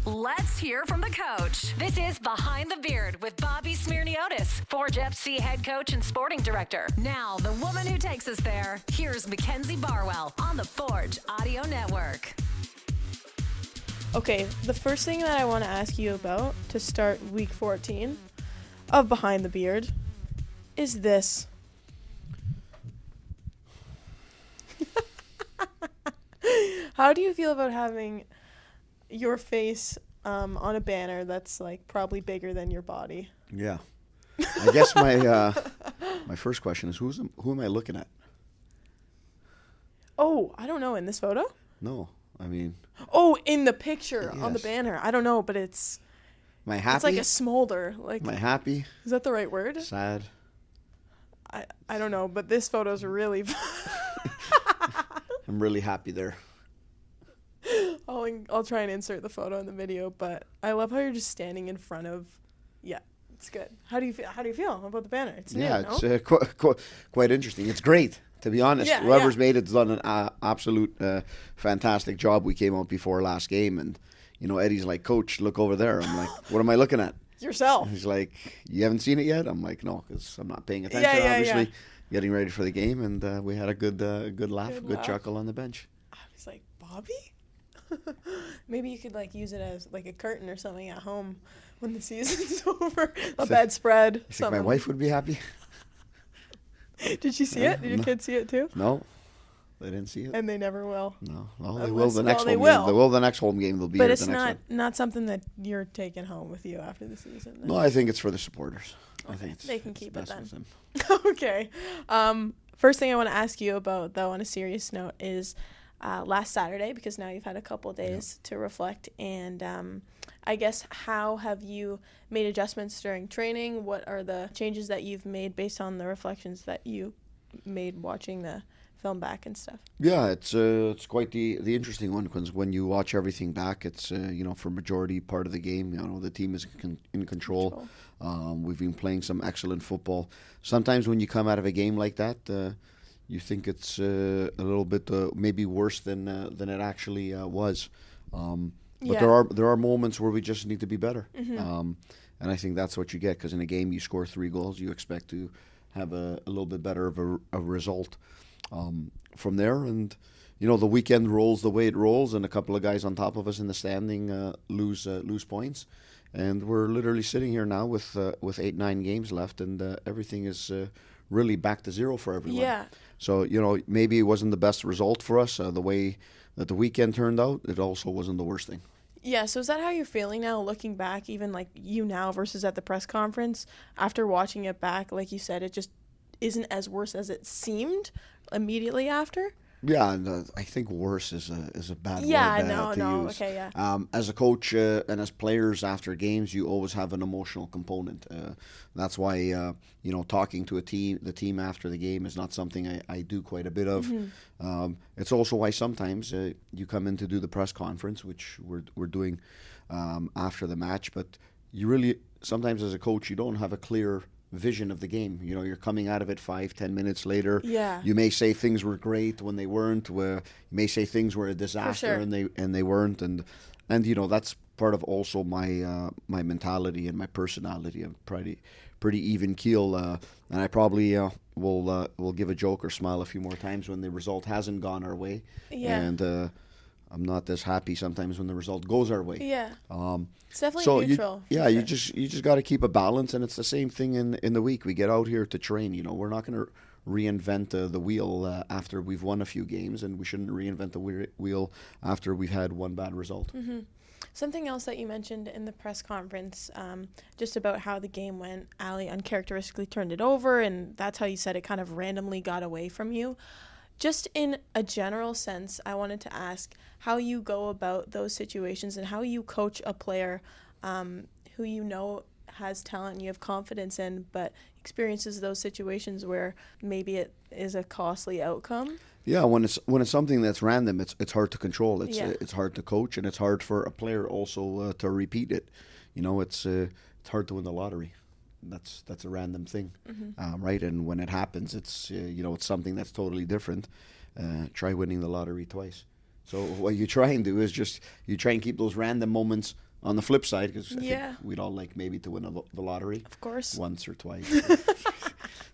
Let's hear from the coach. This is Behind the Beard with Bobby Smirniotis, Forge FC head coach and sporting director. Now, the woman who takes us there, here's Mackenzie Barwell on the Forge Audio Network. Okay, the first thing that I want to ask you about to start week 14 of Behind the Beard is this. How do you feel about having your face on a banner that's like probably bigger than your body? Yeah. I guess my first question is who am I looking at? Oh, I don't know. In this photo? No. I mean. Oh, in the picture on the Yes. banner. I don't know, but it's Am I happy? it's like a smolder. Like, Am I happy? is that the right word? Sad? I don't know, but this photo's really. I'm really happy there. I'll try and insert the photo in the video, but I love how you're just standing in front of. Yeah, it's good. How do you feel about the banner? It's new, Yeah, no? it's quite interesting. It's great, to be honest. Yeah, Whoever's yeah. made it's done an absolute fantastic job. We came out before last game, and Eddie's like, "Coach, look over there." I'm like, "What am I looking at?" Yourself. He's like, "You haven't seen it yet?" I'm like, "No, because I'm not paying attention." Yeah, obviously, yeah. getting ready for the game, and we had a good laugh, Good good laugh. chuckle on the bench. I was like, Bobby? Maybe you could like use it as like a curtain or something at home when the season's over. A bedspread. You think my something. wife would be happy? Did she see it? Did your No. kids see it too? No, they didn't see it. And they never will. No, well, they Unless- will the next well, they home will. game. They will the next home game. They'll be But here it's the next not something that you're taking home with you after the season. one. No, I think it's for the supporters. I think They can keep it best then. with them. Okay. First thing I want to ask you about, though, on a serious note, is last Saturday, because now you've had a couple of days to reflect. And I guess, how have you made adjustments during training? What are the changes that you've made based on the reflections that you made watching the film back and stuff? Yeah, it's quite the interesting one, because when you watch everything back, it's for majority part of the game, the team is in control. We've been playing some excellent football. Sometimes when you come out of a game like that, you think it's a little bit maybe worse than it actually was. But there are moments where we just need to be better, and I think that's what you get, because in a game you score 3 goals, you expect to have a little bit better of a result from there. And the weekend rolls the way it rolls, and a couple of guys on top of us in the standing lose points, and we're literally sitting here now with 8-9 games left, and everything is really back to zero for everyone. Yeah. So maybe it wasn't the best result for us. The way that the weekend turned out, it also wasn't the worst thing. Yeah, so is that how you're feeling now, looking back, even like you now versus at the press conference? After watching it back, like you said, it just isn't as worse as it seemed immediately after? Yeah, and I think worse is a bad word to use. Okay, yeah. As a coach and as players after games, you always have an emotional component. That's why talking to the team after the game is not something I do quite a bit of. It's also why sometimes you come in to do the press conference, which we're doing after the match, but you really sometimes as a coach you don't have a clear vision of the game. You're coming out of it 5-10 minutes later. Yeah. You may say things were great when they weren't. You may say things were a disaster sure. and they weren't. And that's part of also my mentality and my personality. I'm pretty even keel, and I probably will give a joke or smile a few more times when the result hasn't gone our way. Yeah. And I'm not as happy sometimes when the result goes our way. Yeah. It's definitely neutral. You just got to keep a balance, and it's the same thing in the week. We get out here to train. We're not going to reinvent the wheel after we've won a few games, and we shouldn't reinvent the wheel after we've had one bad result. Mm-hmm. Something else that you mentioned in the press conference, just about how the game went. Ali uncharacteristically turned it over, and that's how you said it kind of randomly got away from you. Just in a general sense, I wanted to ask how you go about those situations and how you coach a player who has talent and you have confidence in, but experiences those situations where maybe it is a costly outcome. Yeah, when it's something that's random, it's hard to control. It's hard to coach, and it's hard for a player also to repeat it. It's hard to win the lottery. That's a random thing, right? And when it happens, it's it's something that's totally different. Try winning the lottery twice. So what you try and do is you try and keep those random moments On the flip side, because I Yeah. think we'd all like maybe to win the lottery. Of course. Once or twice.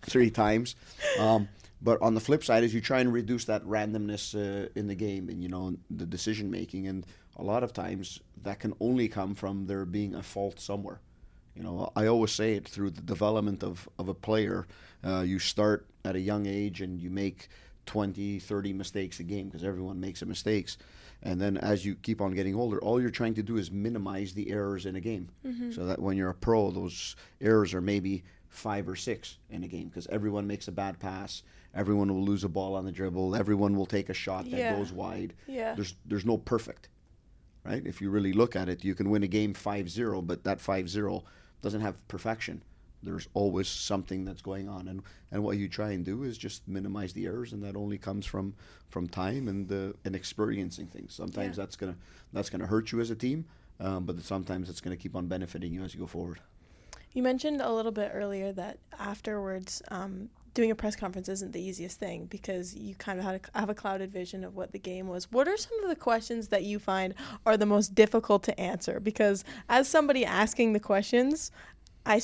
3 times. But on the flip side is you try and reduce that randomness in the game and, the decision making. And a lot of times that can only come from there being a fault somewhere. I always say it through the development of a player. You start at a young age and you make 20, 30 mistakes a game because everyone makes mistakes. And then as you keep on getting older, all you're trying to do is minimize the errors in a game. So that when you're a pro, those errors are maybe 5 or 6 in a game because everyone makes a bad pass. Everyone will lose a ball on the dribble. Everyone will take a shot that goes wide. Yeah. There's no perfect, right? If you really look at it, you can win a game 5-0, but that 5-0 doesn't have perfection. There's always something that's going on, and what you try and do is just minimize the errors, and that only comes from time and experiencing things. Sometimes that's gonna hurt you as a team, but sometimes it's gonna keep on benefiting you as you go forward. You mentioned a little bit earlier that afterwards, doing a press conference isn't the easiest thing because you kind of have a clouded vision of what the game was. What are some of the questions that you find are the most difficult to answer? Because as somebody asking the questions, I'm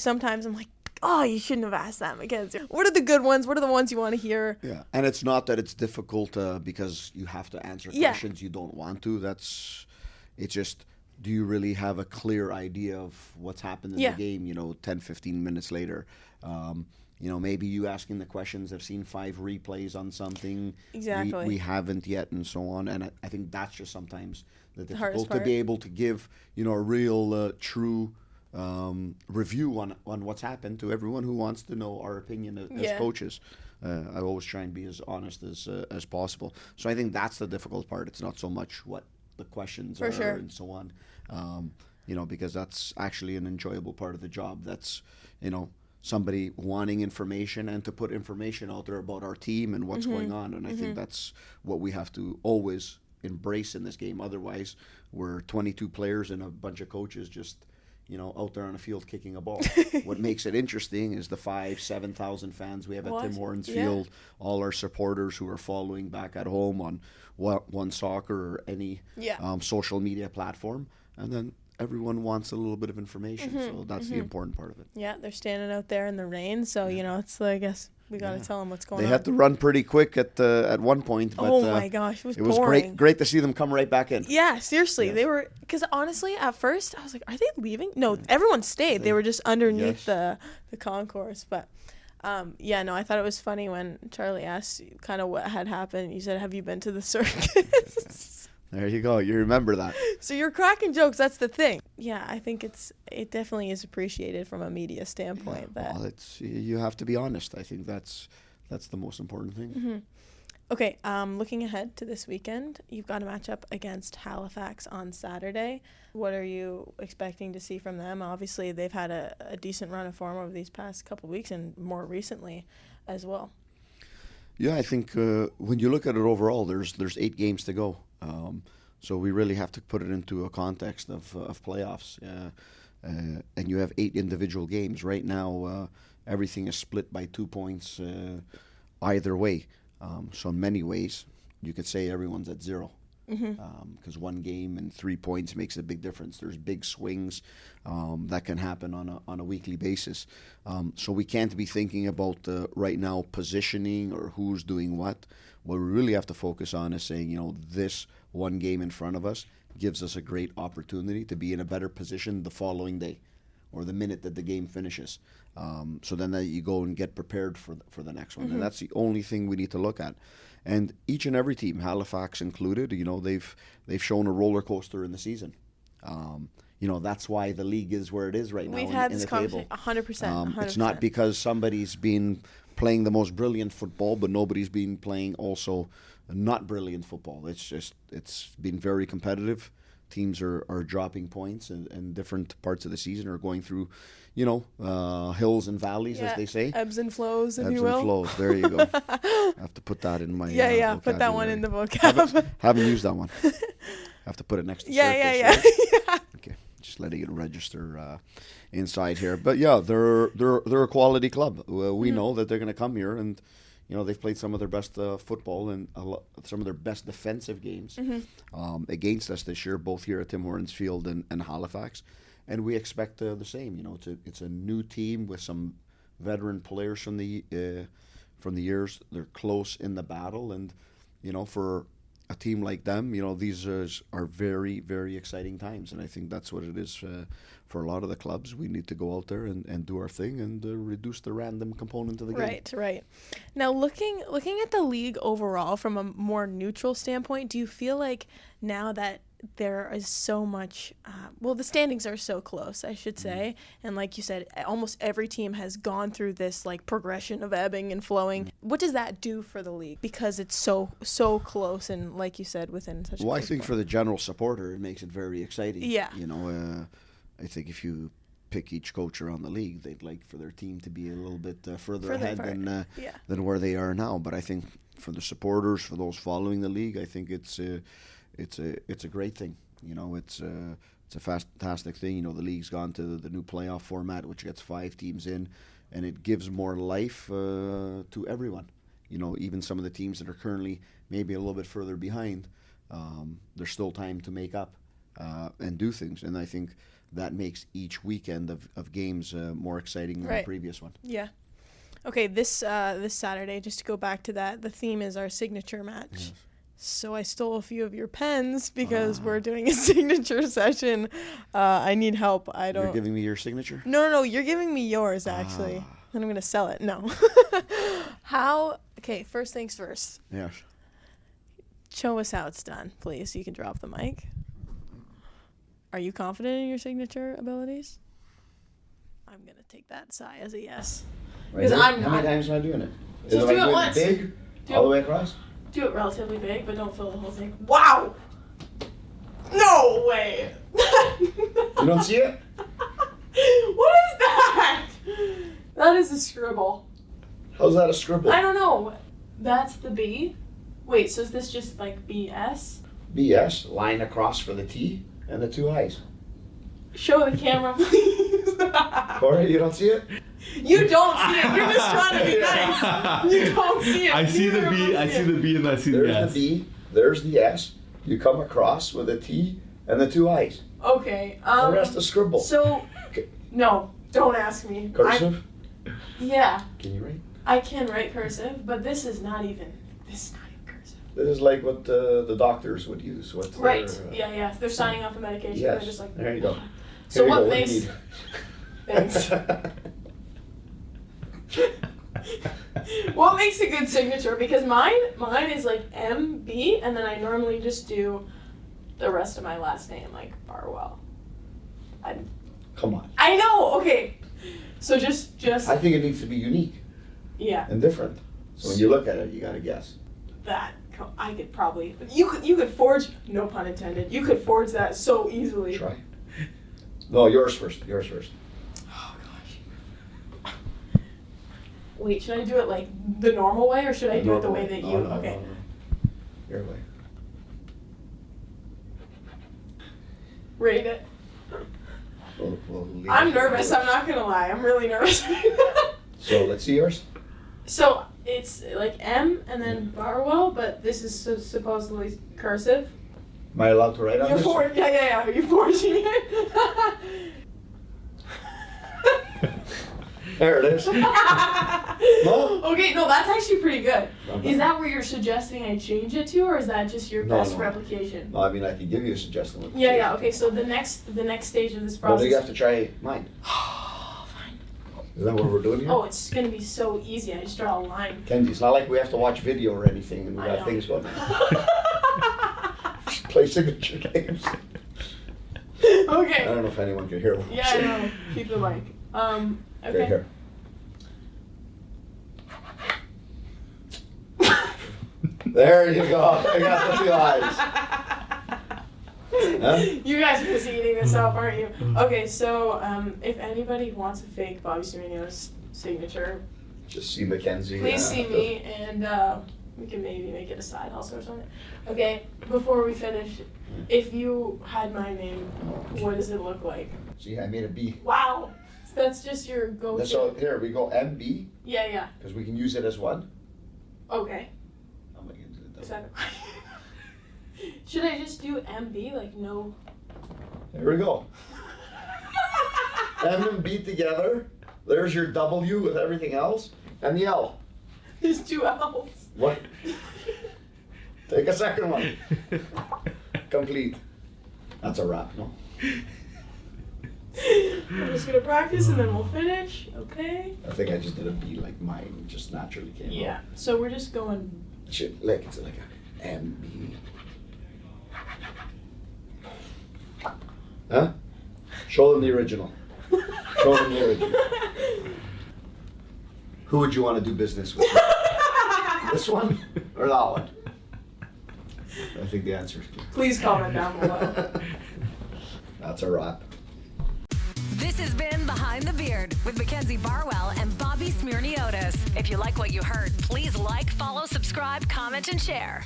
like, oh, you shouldn't have asked that, Mackenzie. What are the good ones? What are the ones you want to hear? Yeah, and it's not that it's difficult because you have to answer questions you don't want to. It's just, do you really have a clear idea of what's happened in the game, 10, 15 minutes later? Maybe you asking the questions, I've seen 5 replays on something. Exactly. We haven't yet and so on. And I think that's just sometimes the difficult part. to be able to give, a real, true review on what's happened to everyone who wants to know our opinion as coaches. I always try and be as honest as possible. So I think that's the difficult part. It's not so much what the questions are and so on, because that's actually an enjoyable part of the job. That's, somebody wanting information and to put information out there about our team and what's going on. And I think that's what we have to always embrace in this game. Otherwise, we're 22 players and a bunch of coaches just out there on the field kicking a ball. What makes it interesting is the 7,000 fans we have at Tim Hortons Field, all our supporters who are following back at home on One Soccer or any social media platform. And then everyone wants a little bit of information, so that's the important part of it. Yeah, they're standing out there in the rain, so, it's I guess we got to tell them what's going on. They had to run pretty quick at one point. But, my gosh, it was great to see them come right back in. Yeah, seriously. They were, because honestly, at first, I was like, are they leaving? No, everyone stayed. They were just underneath the concourse. But, I thought it was funny when Charlie asked you kind of what had happened. You said, have you been to the circus? There you go. You remember that. So you're cracking jokes. That's the thing. Yeah, I think it definitely is appreciated from a media standpoint. Well, you have to be honest. I think that's the most important thing. Okay, looking ahead to this weekend, you've got a matchup against Halifax on Saturday. What are you expecting to see from them? Obviously, they've had a decent run of form over these past couple of weeks and more recently as well. Yeah, I think when you look at it overall, there's 8 games to go. So we really have to put it into a context of playoffs. And you have 8 individual games. Right now, everything is split by 2 points either way. So in many ways, you could say everyone's at 0. Because one game and 3 points makes a big difference. There's big swings that can happen on a weekly basis. So we can't be thinking about right now positioning or who's doing what. What we really have to focus on is saying, this one game in front of us gives us a great opportunity to be in a better position the following day or the minute that the game finishes. So then you go and get prepared for the next one. And that's the only thing we need to look at. And each and every team, Halifax included, they've shown a roller coaster in the season. That's why the league is where it is right now. We've had in this the table. conversation 100%. It's not because somebody's been playing the most brilliant football, but nobody's been playing also not brilliant football. It's been very competitive. Teams are dropping points, and different parts of the season are going through, hills and valleys, as they say. Ebbs and flows, if Ebbs you will. and flows. There you go. I have to put that in my put that one in the vocab. Haven't used that one. Have to put it next to circus. Yeah. Okay, just letting it register inside here. But yeah, they're a quality club. We know that they're going to come here and they've played some of their best football and some of their best defensive games against us this year, both here at Tim Hortons Field and Halifax. And we expect the same. It's a new team with some veteran players from the years. They're close in the battle, and for a team like them, these are very, very exciting times, and I think that's what it is for a lot of the clubs. We need to go out there and do our thing and reduce the random component of the game. Right. Now, looking at the league overall from a more neutral standpoint, do you feel like now that there is so much, the standings are so close, I should say, and like you said, almost every team has gone through this like progression of ebbing and flowing. What does that do for the league because it's so close and, like you said, within such a I think for the general supporter, it makes it very exciting. Yeah. I think if you pick each coach around the league, they'd like for their team to be a little bit further ahead than where they are now. But I think for the supporters, for those following the league, I think it's a great thing. It's a fantastic thing. The league's gone to the new playoff format, which gets 5 teams in, and it gives more life to everyone. Even some of the teams that are currently maybe a little bit further behind, there's still time to make up and do things. And I think that makes each weekend of games more exciting than the previous one. Yeah. Okay, this Saturday, just to go back to that, the theme is our signature match. Yes. So I stole a few of your pens because we're doing a signature session. I need help. You're giving me your signature? No, you're giving me yours, actually. And I'm going to sell it. No. Okay, first things first. Yes. Show us how it's done, please. You can drop the mic. Are you confident in your signature abilities? I'm going to take that sigh as a yes. Because I'm not. How many times am I doing it? Just do it once. Big? All the way across? Do it relatively big, but don't fill the whole thing. Wow! No way! You don't see it? What is that? That is a scribble. How's that a scribble? I don't know. That's the B. Wait, so is this just like BS? BS, line across for the T and the 2 I's. Show the camera, please. Corey, you don't see it? You don't see it. You're just trying to be nice. You don't see it. I see the B. I see the B and I see the S. There's the B. There's the S. You come across with a T and the 2 I's. Okay. The rest is scribble. So, no, don't ask me. Cursive? Yeah. Can you write? I can write cursive, but this is not even cursive. This is like what the doctors would use. Right. Yeah. They're signing off a medication. Yes. They're just like, there you go. So Here what you go. makes... Thanks. What makes a good signature? Because mine is like MB, and then I normally just do the rest of my last name, like Barwell. Come on. I know. Okay. So just. I think it needs to be unique. Yeah. And different. So when you look at it, you gotta guess. That I could probably. You could forge. No pun intended. You could forge that so easily. Try. No, yours first. Oh gosh. Wait, should I do it like the normal way, or should I do it the way that you? Okay. No. Your way. Rate it. We'll I'm nervous. I'm not gonna lie. I'm really nervous. So let's see yours. So it's like M and then Barwell, but this is supposedly cursive. Am I allowed to write on this? Yeah. Are you forging it? There it is. No? Okay, no, that's actually pretty good. Okay. Is that where you're suggesting I change it to, or is that just your best replication? No, I mean, I can give you a suggestion. Yeah. Okay, so the next stage of this process. Well, you have to try mine. Fine. Is that what we're doing here? Oh, it's gonna be so easy. I just draw a line. Kenzie, it's not like we have to watch video or anything, and we got things going on. Just play signature games. Okay. I don't know if anyone can hear what I'm Yeah, saying. I know. Keep the mic. Okay. Okay, here. There you go. I got the 2 eyes. Huh? You guys are just eating this up, aren't you? Okay, so if anybody wants a fake Bobby Cimino's signature, Just see Mackenzie. please see me, and we can maybe make it a side hustle or something. Okay, before we finish, if you had my name, what does it look like? See, I made a B. Wow, so that's just your go-to. So here we go, MB, Yeah. because we can use it as one. Okay. I'm gonna do it Is that way. that Should I just do MB? Like, no. There we go. M and B together. There's your W with everything else. And the L. There's 2 L's. What? Take a second one. Complete. That's a wrap, no? I'm just gonna practice and then we'll finish. Okay. I think I just did a B like mine just naturally came Yeah. So we're just going. out. Shit, like it's like a M B. Huh? Show them the original. Show them the original. Who would you want to do business with? This one or that one? I think the answer is clear. Please comment down below. That's a wrap. This has been Behind the Beard with Mackenzie Barwell and Bobby Smirniotis. If you like what you heard, please like, follow, subscribe, comment, and share.